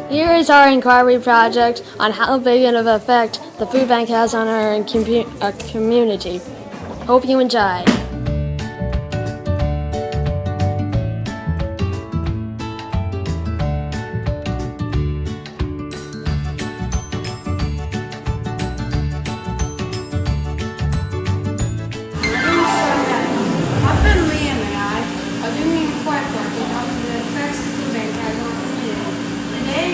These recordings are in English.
Here is our inquiry project on how big of an effect the food bank has on our community. Hope you enjoy. My friend Liam and I are doing a report on the effects the food bank has on the community. Today,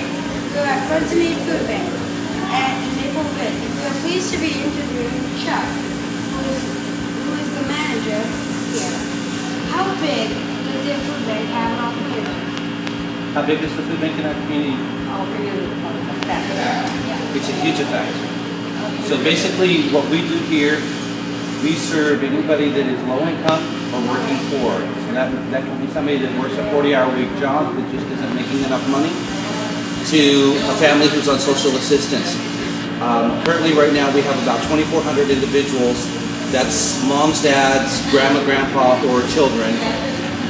we're at Frontier Food Bank in Maple Ridge. We're pleased to be interviewing Chuck, who is the manager here. How big does the food bank have in our community? How big is the food bank in our community? It's a huge effect. So basically what we do here, we serve anybody that is low income or working poor. So that can be somebody that works a 40-hour-week job that just isn't making enough money, to a family who's on social assistance. Currently right now we have about 2,400 individuals. That's moms, dads, grandma, grandpa, or children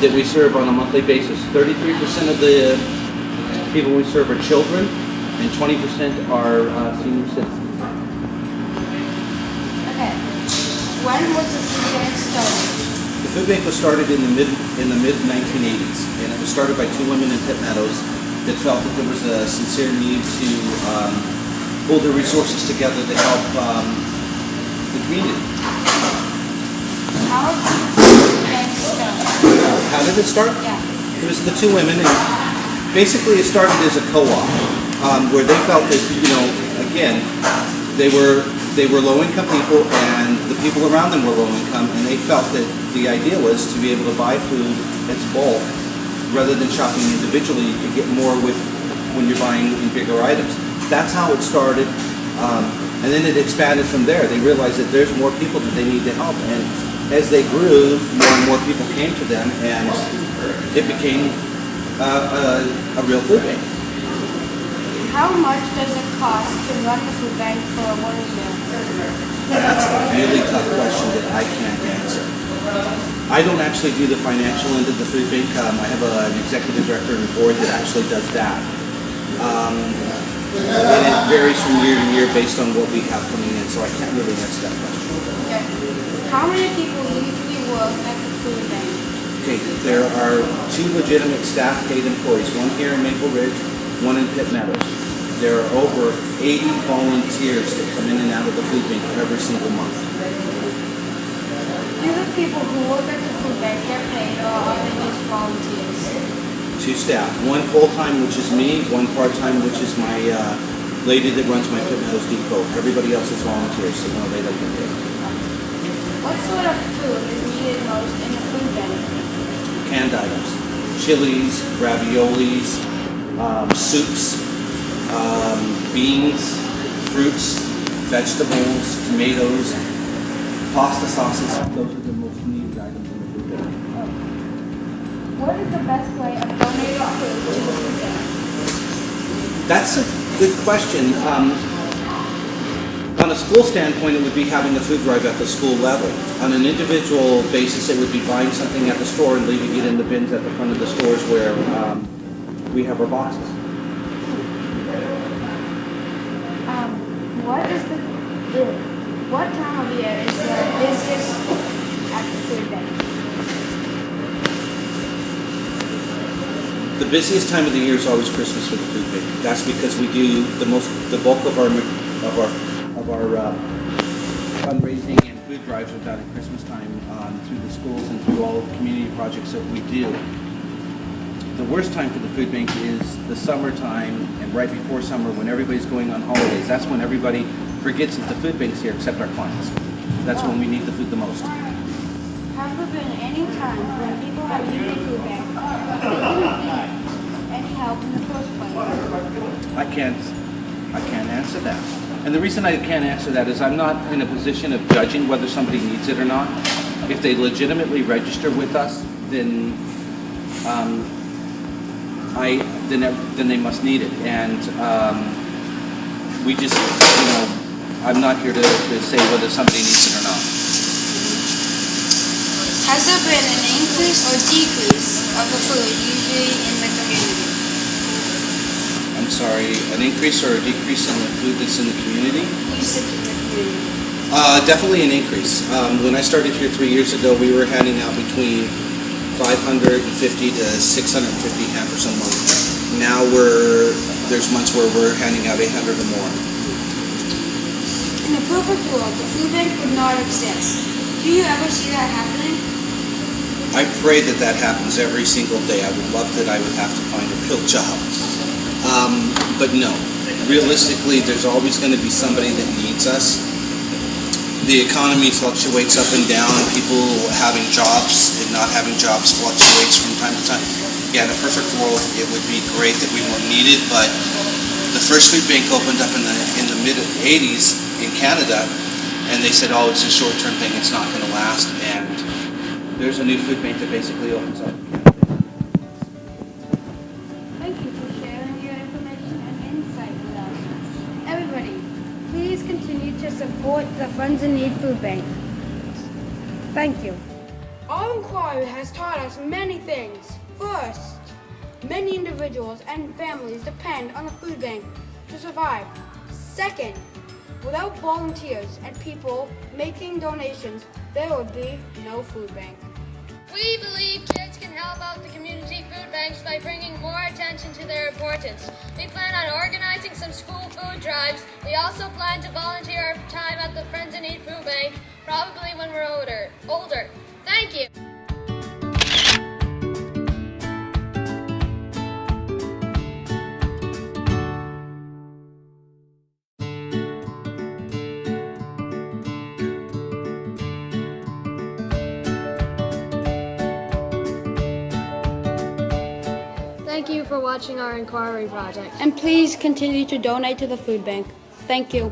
that we serve on a monthly basis. 33% of the people we serve are children, and 20% are senior citizens. Okay. When was the food bank started? The food bank was started in the mid 1980s, and it was started by two women in Pitt Meadows that felt that there was a sincere need to pull their resources together to help the community. How did the food bank start? How did it start? Yeah. It was the two women, and basically it started as a co-op where they felt that, again, they were low-income people, and the people around them were low-income, and they felt that the idea was to be able to buy food as bulk rather than shopping individually. You could get more when you're buying in bigger items. That's how it started, and then it expanded from there. They realized that there's more people that they need to help, and as they grew, more and more people came to them, and it became a real food bank. How much does it cost to run the food bank for one year? That's a really tough question that I can't answer. I don't actually do the financial end of the food bank. I have an executive director and board that actually does that. And it varies from year to year based on what we have coming in, so I can't really answer that question. Okay. How many people usually work at the food bank? Okay, there are two legitimate staff paid employees, one here in Maple Ridge, one in Pitt Meadows. There are over 80 volunteers that come in and out of the food bank every single month. Do the people who work at the food bank get paid, or are they just volunteers? Two staff, one full-time, which is me, one part-time, which is my lady that runs my Pitt Meadows Depot. Everybody else is volunteers, so no, they don't get paid. What sort of food is needed most in the food bank? Canned items, chilies, raviolis, soups, beans, fruits, vegetables, tomatoes, pasta sauces. Those are the most needed items in the food bank. What is the best way of donating food to the food bank? That's a good question. On a school standpoint, it would be having a food drive at the school level. On an individual basis, it would be buying something at the store and leaving it in the bins at the front of the stores where we have our boxes. What time of year is the busiest at the food bank? The busiest time of the year is always Christmas for the food bank. That's because we do the bulk of our fundraising and food drives are done at Christmas time through the schools and through all the community projects that we do. The worst time for the food bank is the summertime and right before summer when everybody's going on holidays. That's when everybody forgets that the food bank's here except our clients. That's when we need the food the most. Have there been any times when people have used the food bank but they didn't need any help in the first place? I can't answer that. And the reason I can't answer that is I'm not in a position of judging whether somebody needs it or not. If they legitimately register with us, then then they must need it. And we just, I'm not here to say whether somebody needs it or not. Has there been an increase or decrease of the food usually in the community? An I'm sorry, an increase or a decrease in the food that's in the community? Usage in the community. Definitely an increase. When I started here 3 years ago, we were handing out between 550 to 650 hampers a month. Now there's months where we're handing out 800 or more. In a perfect world, the food bank would not exist. Do you ever see that happening? I pray that that happens every single day. I would love that I would have to find a real job. But no, realistically, there's always going to be somebody that needs us. The economy fluctuates up and down. People having jobs and not having jobs fluctuates from time to time. Yeah, in a perfect world, it would be great that we weren't needed, but the first food bank opened up in the mid-'80s in Canada, and they said, oh, it's a short-term thing, it's not going to last, and there's a new food bank that basically opens up. Thank you for sharing your information and insight with us. Everybody, please continue to support the Friends in Need Food Bank. Thank you. Our inquiry has taught us many things. First, many individuals and families depend on the food bank to survive. Second, without volunteers and people making donations, there would be no food bank. We believe kids can help out the community food banks by bringing more attention to their importance. We plan on organizing some school food drives. We also plan to volunteer our time at the Friends in Need Food Bank, probably when we're older. Thank you. Thank you for watching our inquiry project. And please continue to donate to the food bank. Thank you.